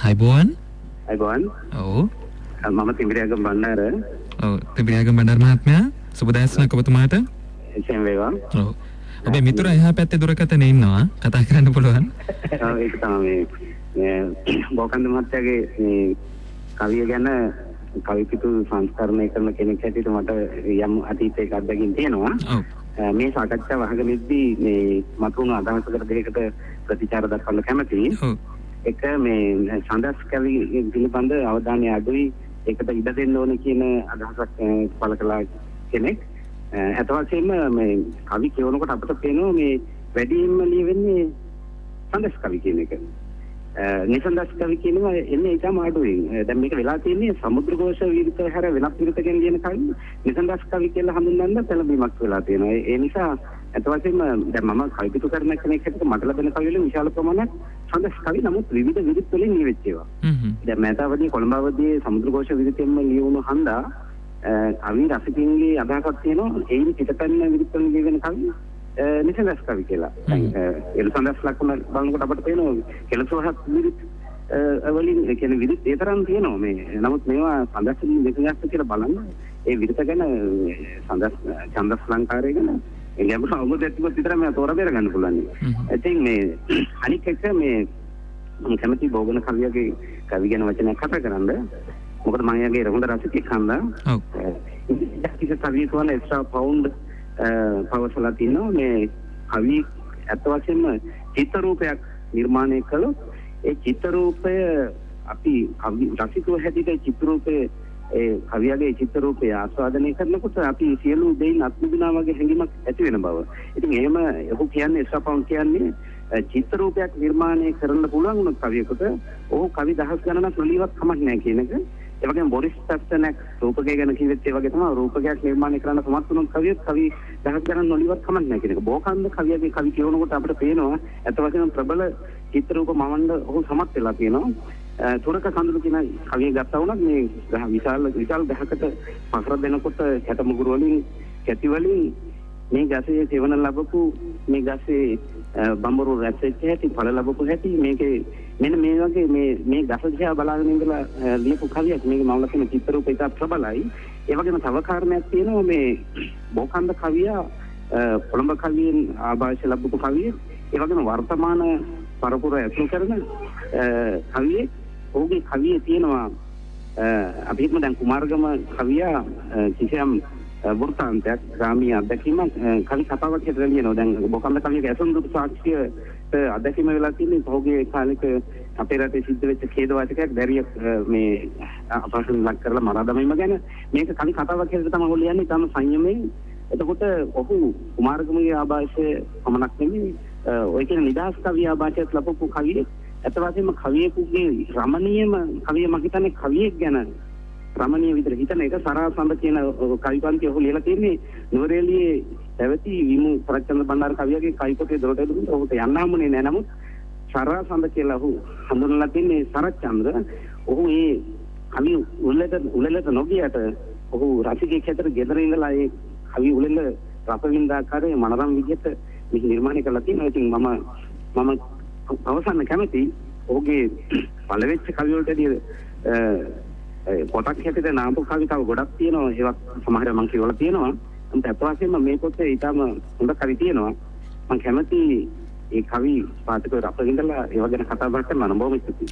අයිබෝන්. අයිබෝන්. ඔව්. මම තිඹිරියාගම බණ්ඩාර. ඔව් තිඹිරියාගම බණ්ඩාර මහත්මයා සුබ දවසක් ඔබතුමාට. එසේම වේවා. ඔව්. ඔබේ මිතුරා එහා පැත්තේ දුරකථනේ ඉන්නවා. කතා කරන්න පුළුවන්. ඔව් ඒක තමයි මේ බෝකන්ද මහත්තයාගේ මේ කවිය ගැන කවිපිටු සංස්කරණය කරන කෙනෙක් හැටියට මට යම් අතීතයක අත්දැකීම් තියෙනවා. ඔව්. මේ සාකච්ඡාව අහගෙන ඉද්දී මේ මතුණු අදහසකට දෙයකට ප්‍රතිචාර දක්වන්න කැමතියි. ඔව්. එක මේ සඳස් කවි පිළිබඳ අවධානය අඩුයි. ඒකට ඉඩ දෙන්න ඕනේ කියන අදහසක් පළ කළා කෙනෙක්. අත වශයෙන්ම මේ කවි කියනකොට අපිට පේනවා මේ වැඩියෙන්ම ලියවෙන්නේ සඳස් කවි කියන එක. නිසන්දස් කවි කියනවා එන්නේ ඊටම අඩුයි. දැන් මේක වෙලා තියෙන්නේ සමුද්‍රඝෝෂ විරිත හැර වෙනත් විරිත ගැන ලියන කවි නිසන්දස් කවි කියලා හඳුන්වන්න පෙළඹීමක් වෙලා තියෙනවා. ඒ නිසා අත වශයෙන්ම දැන් මම කවිපිටු කරන කෙනෙක් හැටියට මට ලැබෙන කවි වලින් විශාල ප්‍රමාණයක් සඳස් කවි නමුත් විවිධ විරිත් වලින් ලියවිච්ච ඒවා. දැන් මෑතවදී කොළඹවදී සමුද්‍රඝෝෂ විරිතෙන්ම ලියවුණු හන්දා කවි රසිකින්ගේ අදහසක් තියෙනවා එයින් පිටපැන්න විරිත් වලින් ලියවෙන කවි නිසන්දස් කවි කියලා. එළසඳස් ලක්ෂණ බලනකොට අපිට පේනවා කෙලසොහත් විරිත් වලින් කියන්නේ විරිත් ඒ තරම් තියෙනවා මේ. නමුත් මේවා සඳස් නිසන්දස් කියලා බලන්න ඒ විරිත ගැන සඳස් ඡන්දස් ලංකාරය ගැන එළියම අවබෝධයක් විතර මේ තෝරා බේර ගන්න පුළුවන්. ඉතින් මේ අනික් එක මේ මම කැමති බෝගන කවියගේ කවි ගැන වචනයක් කතා කරන්න. මොකද මම යගේ හොඳ රසිකෙක් හන්දා. ඔව්. ඉතින් කවිය කියන එක්ස්ට්‍රා පවුන්ඩ් පවසලා තිනවා මේ කවි අත් වශයෙන්ම චිත්‍ර රූපයක් නිර්මාණය කළොත් ඒ චිත්‍ර රූපය අපි කවි රසිකව හැටියට චිත්‍ර රූපය ඒ කවියගේ චිත්‍ර රූපය ආස්වාදනය කරනකොට අපි සියලු දෙයින් අත්විඳිනා වගේ හැඟීමක් ඇති වෙන බව. ඉතින් එහෙම ඔහු කියන්නේ එක්ස්ට්‍රා කියන්නේ චිත්‍ර රූපයක් නිර්මාණය කරන්න පුළුවන් වුණොත් කවියකට ඔහු කවි දහස් ගණනක් නොලියවත් කමක් නැහැ කියන එක. ඒ වගේම බොරිස් පැස්ටර්නක් රූපකය ගැන කිව්වෙත් ඒ වගේ තමයි රූපකයක් නිර්මාණය කරන්න සමත් වුණොත් කවියක් කවි දහස් ගණන් නොලියවත් කමක් නැහැ කියන එක. බෝකන්ද කවියගේ කවි කියවනකොට අපිට පේනවා අත වශයෙන්ම ප්‍රබල චිත්‍ර රූප මවන්න ඔහු සමත් වෙලා තියෙනවා. තුරක කඳුළු කියන කවිය ගත්තා වුණත් මේ විශාල ගහකට පහර දෙනකොට කැට මුගුරු වලින් කැටි වලින් මේ ගසේ සෙවන ලැබපු මේ ගසේ බඹරු රැස්සෙච්ච හැටි ඵල ලැබපු හැටි මේකේ මෙන්න මේ වගේ මේ ගස දිහා බලාගෙන ඉඳලා ලියපු කවියක් මේක මම ලකින චිත්‍ර රූප එක ප්‍රබලයි. ඒ වගේම තව කාරණයක් තියෙනවා මේ බෝකන්ද කවිය කොළඹ කවියෙන් ආభాෂ ලැබපු කවිය ඒ වගේම වර්තමාන පරපුර ඇතුළු කරන කවියේ ඔහුගේ කවියේ තියෙනවා අපි හිතමු දැන් කුමාරගම කවිය කිසියම් වෘත්තාන්තයක් ග්‍රාමීය අත්දැකීමක් කවි කතාවක් හැටියට ලියනවා. දැන් බෝකන්ද කවියක ඇසුරු සාක්ෂියට අත්දැකීම වෙලා තියෙන්නේ පහුගිය කාලෙක අපේ රටේ සිද්ධ වෙච්ච ඛේදවාචකයක් දැරියක් මේ අපහසුතාවක් ලක් කරලා මරා දැමීම ගැන මේක කවි කතාවක් හැටියට තමයි ඔහු ලියන්නේ. තම සංයමයෙන්. එතකොට ඔහු කුමාරගමගේ ආభాෂය පමණක් නෙමෙයි ඔය කියන නිදහස් කවිය ආభాෂයත් ලබපු කවියෙක්. අත වශයෙන්ම කවියෙකුගේ රමණීයම කවිය මම හිතන්නේ කවියෙක් ගැන රමණීය විතර හිතන එක සරාසඳ කියන කවි පන්ති ඔහු ලියලා තියෙන්නේ නුවරඑළියේ පැවති විමු ප්‍රචන්ද බණ්ඩාර කවියගේ කවි පොතේ දොරට එළුණු ඔහුට යන්න හම්බුනේ නැහැ. නමුත් සරාසඳ කියලා ඔහු හඳුන්වලා තින්නේ සරච්චන්ද්‍ර. ඔහු ඒ කවි උළෙලට නොගියට ඔහු රසිකයෙක් හැටියට ගෙදර ඉඳලා ඒ කවි උළෙල රසවින්දාකාරයේ මනරම් විදිහට මේක නිර්මාණය කරලා තියෙනවා. ඉතින් මම අවසන් කැමති ඔහුගේ පළවෙච්ච කවි වලටදී පොතක් හැටියට නාමපු කවි තව ගොඩක් තියෙනවා. ඒවත් සමහර මම කියවලා තියෙනවා. අන්ත අත් වශයෙන්ම මේ පොතේ ඊටම හොඳ කවි තියෙනවා. මම කැමති ඒ කවි පාඨක රසවින්දලා ඒව ගැන කතා බහ කරන්න බොහොම ස්තුතියි.